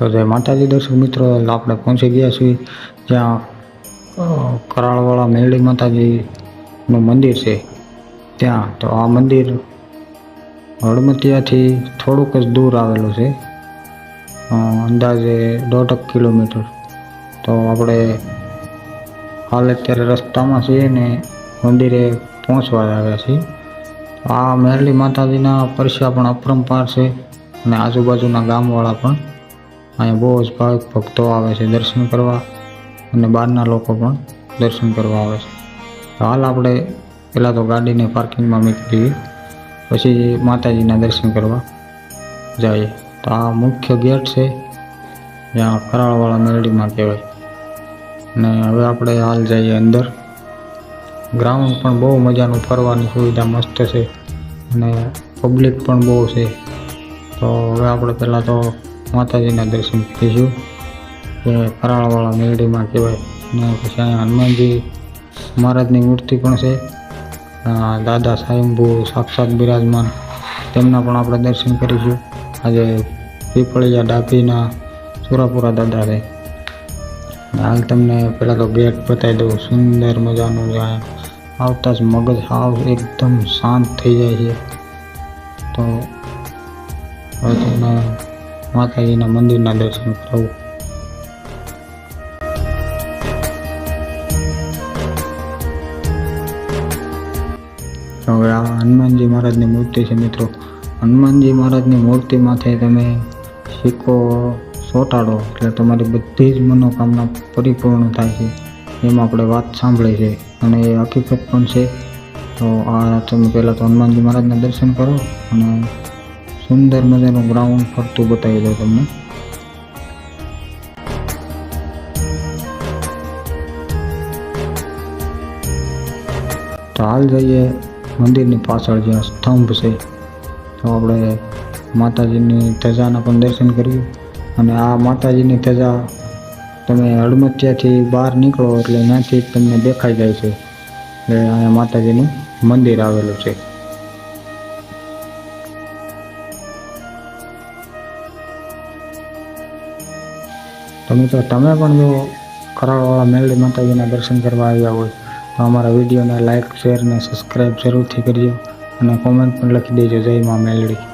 તો જય માતાજી દર્શક મિત્રો, આપણે પહોંચી ગયા છીએ જ્યાં કરાળવાળા મેરડી માતાજીનું મંદિર છે ત્યાં. તો આ મંદિર હળમતિયાથી થોડુંક જ દૂર આવેલું છે, અંદાજે 1.5 કિલોમીટર. તો આપણે હાલ અત્યારે રસ્તામાં છીએ ને મંદિરે પહોંચવા આવ્યા છીએ. આ મેરડી માતાજીના પરસ્યા પણ અપરંપાર છે અને આજુબાજુના ગામવાળા પણ અહીંયા બહુ જ ભાવિક ભક્તો આવે છે દર્શન કરવા, અને બહારના લોકો પણ દર્શન કરવા આવે છે. તો હાલ આપણે પહેલાં તો ગાડીને પાર્કિંગમાં મૂકી દઈએ, પછી માતાજીના દર્શન કરવા જઈએ. તો આ મુખ્ય ગેટ છે જ્યાં કરાળવાળા મેરડીમાં કહેવાય. અને હવે આપણે હાલ જઈએ અંદર. ગ્રાઉન્ડ પણ બહુ મજાનું, ફરવાની સુવિધા મસ્ત છે અને પબ્લિક પણ બહુ છે. તો હવે આપણે પહેલાં તો માતાજીના દર્શન કરીશું જે કરાળવાળા મેરડીમાં કહેવાય. અને પછી અહીંયા હનુમાનજી મહારાજની મૂર્તિ પણ છે, દાદા સ્વયંભૂ સાક્ષાત બિરાજમાન, તેમના પણ આપણે દર્શન કરીશું. આજે પીપળિયા ડાભીના સુરાપુરા દાદા છે. હાલ તમને પહેલાં તો ગેટ બતાવી દઉં, સુંદર મજાનું. જ્યાં આવતા જ મગજ હાવ એકદમ શાંત થઈ જાય છે. તો હવે તમને માતાજીના મંદિરના દર્શન કરાવું. હવે આ હનુમાનજી મહારાજની મૂર્તિ છે મિત્રો. હનુમાનજી મહારાજની મૂર્તિ માથે તમે સિક્કો ચોંટાડો એટલે તમારી બધી જ મનોકામના પરિપૂર્ણ થાય છે, એમ આપણે વાત સાંભળી છે અને એ હકીકત પણ છે. તો આ તમે પહેલાં તો હનુમાનજી મહારાજના દર્શન કરો અને સુંદર મજાનું ગ્રાઉન્ડ ફરતું બતાવી દઉં તમને. તો હાલ જઈએ મંદિરની પાછળ જ્યાં સ્તંભ છે. તો આપણે માતાજીની ધજાના પણ દર્શન કર્યું. અને આ માતાજીની ધજા તમે હળમતિયાથી બહાર નીકળો એટલે ત્યાંથી તમને દેખાઈ જાય છે. એટલે અહીંયા માતાજીનું મંદિર આવેલું છે. તો મિત્રો, તમે પણ જો કરાળવાળા મેરડી માતાજીના દર્શન કરવા આવ્યા હોય તો અમારા વિડીયોને લાઇક, શેર અને સબસ્ક્રાઈબ જરૂરથી કરજો અને કોમેન્ટ પણ લખી દેજો જય મા મેરડી.